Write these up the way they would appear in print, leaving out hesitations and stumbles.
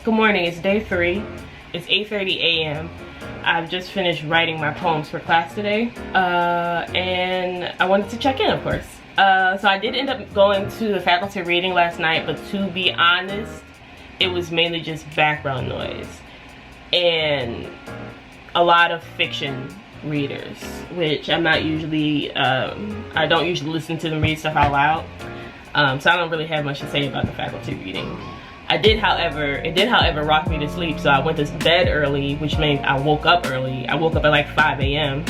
Good morning, it's day 3. It's 8:30 a.m. I've just finished writing my poems for class today. And I wanted to check in, of course. So I did end up going to the faculty reading last night, but to be honest, it was mainly just background noise. And a lot of fiction readers, which I'm not usually, I don't usually listen to them read stuff out loud. So I don't really have much to say about the faculty reading. It did however rock me to sleep, so I went to bed early, which means I woke up early. I woke up at like 5 a.m.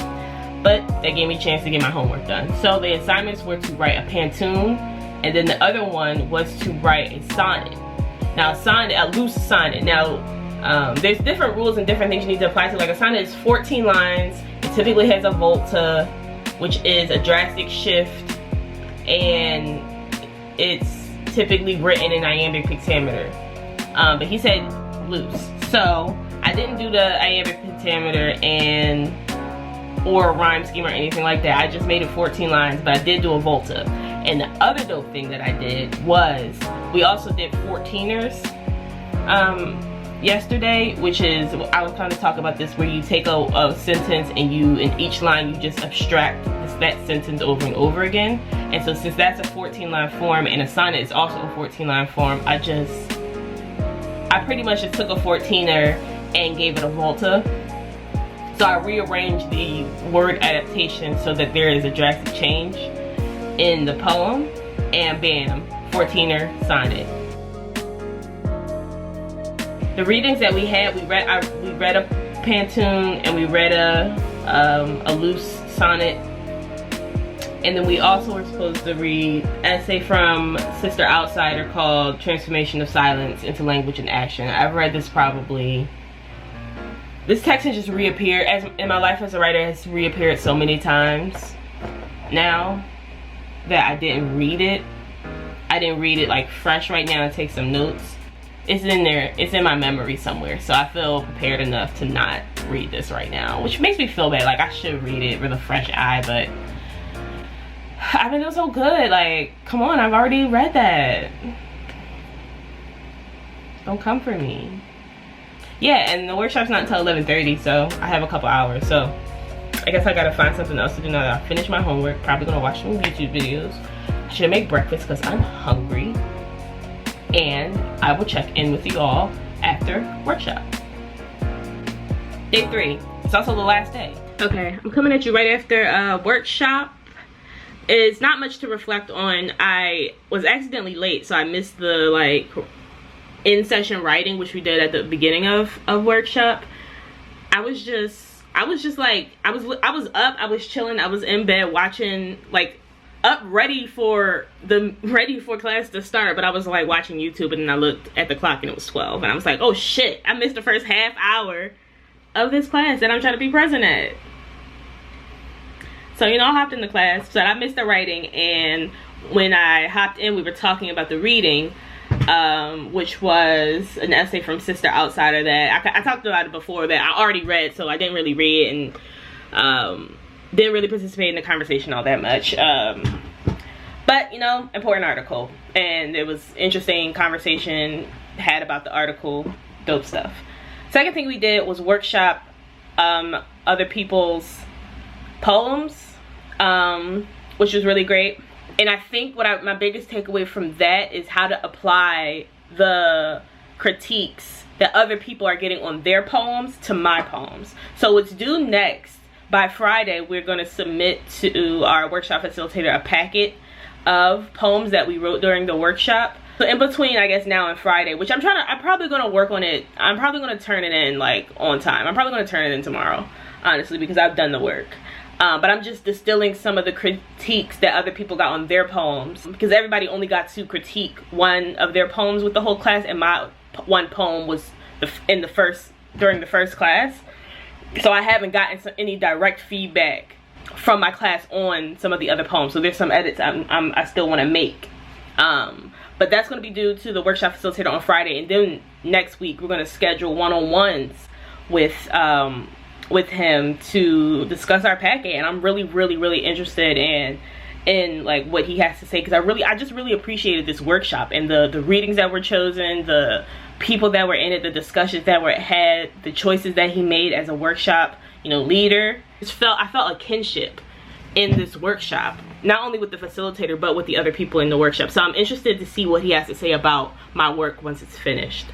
but that gave me a chance to get my homework done. So the assignments were to write a pantun, and then the other one was to write a sonnet. Now a loose sonnet. Now there's different rules and different things you need to apply to. Like a sonnet is 14 lines. It typically has a volta, which is a drastic shift, and it's typically written in iambic pentameter, but he said loose, so I didn't do the iambic pentameter or rhyme scheme or anything like that. I just made it 14 lines, but I did do a volta. And the other dope thing that I did was we also did 14ers yesterday, which is, I was trying to talk about this, where you take a sentence and in each line you just abstract that sentence over and over again. And so since that's a 14-line form and a sonnet is also a 14-line form, I pretty much just took a 14er and gave it a volta. So I rearranged the word adaptation so that there is a drastic change in the poem, and bam, 14er sonnet. The readings that we had, we read a pantun and we read a loose sonnet. And then we also were supposed to read an essay from Sister Outsider called Transformation of Silence into Language and Action. I've read this probably, this text has just reappeared, as in my life as a writer, has reappeared so many times now that I didn't read it. I didn't read it like fresh right now and take some notes. It's in there, it's in my memory somewhere, so I feel prepared enough to not read this right now, which makes me feel bad. Like I should read it with a fresh eye, but I've been doing so good. Like, come on, I've already read that. Don't come for me. Yeah, and the workshop's not until 11:30, so I have a couple hours. So I guess I gotta find something else to do now that I finished my homework. Probably gonna watch some YouTube videos. I should make breakfast because I'm hungry. And I will check in with you all after workshop. Day 3. It's also the last day. Okay, I'm coming at you right after workshop. It's not much to reflect on. I was accidentally late, so I missed the in-session writing, which we did at the beginning of workshop. I was up, I was chilling, I was in bed watching, up ready for class to start, but I was like watching YouTube, and then I looked at the clock and it was 12, and I was like, oh shit, I missed the first half hour of this class that I'm trying to be present at. So, I hopped in the class, so I missed the writing, and when I hopped in, we were talking about the reading, which was an essay from Sister Outsider that I talked about it before, that I already read, so I didn't really read it, and didn't really participate in the conversation all that much. But, important article, and it was interesting conversation had about the article, dope stuff. Second thing we did was workshop other people's poems, which was really great. And I think my biggest takeaway from that is how to apply the critiques that other people are getting on their poems to my poems. So what's due next, by Friday, we're going to submit to our workshop facilitator a packet of poems that we wrote during the workshop. So in between, I guess, now and Friday, which I'm probably going to work on it. I'm probably going to turn it in on time. I'm probably going to turn it in tomorrow, honestly, because I've done the work. But I'm just distilling some of the critiques that other people got on their poems, because everybody only got to critique one of their poems with the whole class, and my one poem was during the first class. So I haven't gotten any direct feedback from my class on some of the other poems. So there's some edits I still want to make. But that's going to be due to the workshop facilitator on Friday, and then next week we're going to schedule one-on-ones with him to discuss our packet. And I'm really interested in what he has to say, because I just really appreciated this workshop and the readings that were chosen, the people that were in it, the discussions that were had, the choices that he made as a workshop, you know, leader. I felt a kinship in this workshop, not only with the facilitator but with the other people in the workshop. So I'm interested to see what he has to say about my work once it's finished.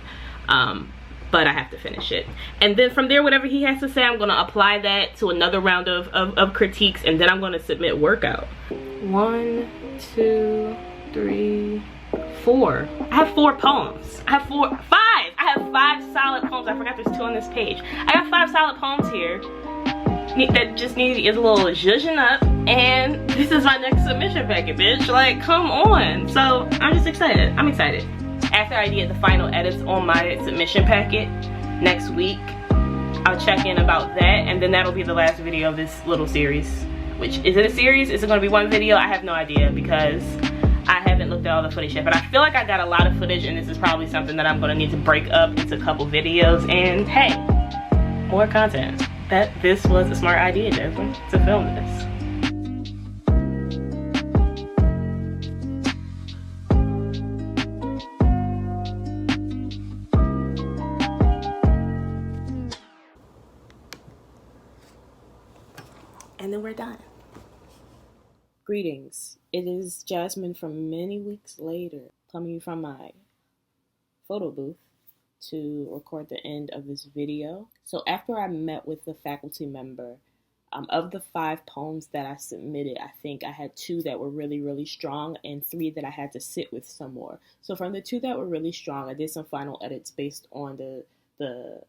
But I have to finish it, and then from there, whatever he has to say, I'm going to apply that to another round of critiques, and then I'm going to submit workout. 1, 2, 3, 4. I have 4 poems. I have 5. I have 5 solid poems. I forgot there's 2 on this page. I got 5 solid poems here that just need to get a little zhuzhing up, and this is my next submission packet, bitch. Like, come on. So I'm just excited. I'm excited. After I get the final edits on my submission packet next week, I'll check in about that, and then that'll be the last video of this little series. Which, is it a series? Is it going to be one video? I have no idea, because I haven't looked at all the footage yet. But I feel like I got a lot of footage, and this is probably something that I'm going to need to break up into a couple videos. And hey, more content. This was a smart idea, Jasmine, to film this. And then we're done. Greetings. It is Jasmine from many weeks later, coming from my photo booth to record the end of this video. So after I met with the faculty member, of the 5 poems that I submitted, I think I had 2 that were really, really strong and 3 that I had to sit with some more. So from the 2 that were really strong, I did some final edits based on the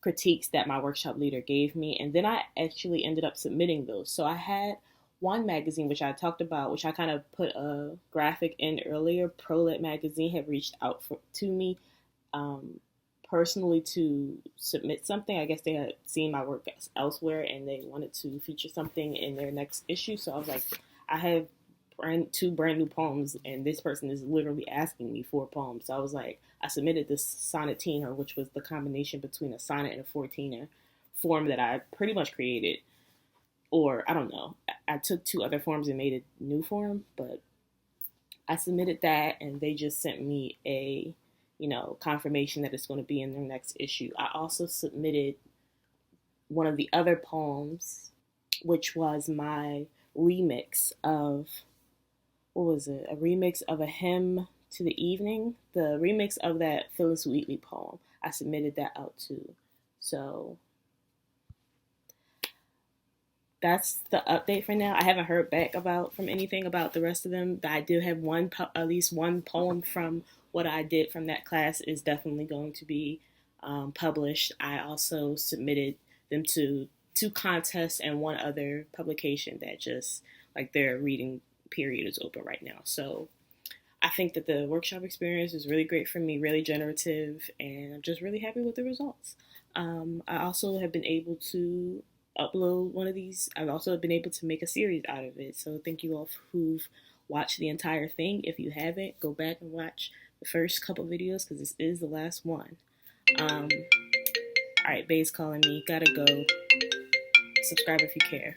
critiques that my workshop leader gave me, and then I actually ended up submitting those. So I had one magazine, which I talked about, which I kind of put a graphic in earlier. Prolet magazine had reached out to me personally to submit something. I guess they had seen my work elsewhere and they wanted to feature something in their next issue. So I was like, I have 2 brand new poems, and this person is literally asking me for poems. So I was like, I submitted this sonneteiner, which was the combination between a sonnet and a 14er form that I pretty much created. Or, I don't know, I took 2 other forms and made a new form, but I submitted that, and they just sent me a, confirmation that it's going to be in their next issue. I also submitted one of the other poems, which was my remix of, what was it? A remix of A Hymn to the Evening, the remix of that Phyllis Wheatley poem. I submitted that out too. So that's the update for now. I haven't heard back from anything about the rest of them, but I do have at least one poem from what I did from that class is definitely going to be published. I also submitted them to 2 contests and 1 other publication that just, like, their reading period is open right now. So I think that the workshop experience is really great for me, really generative, and I'm just really happy with the results. I also have been able to upload one of these. I've also been able to make a series out of it. So thank you all who've watched the entire thing. If you haven't, go back and watch the first couple videos, because this is the last one. Alright, Bae's calling me. Gotta go. Subscribe if you care.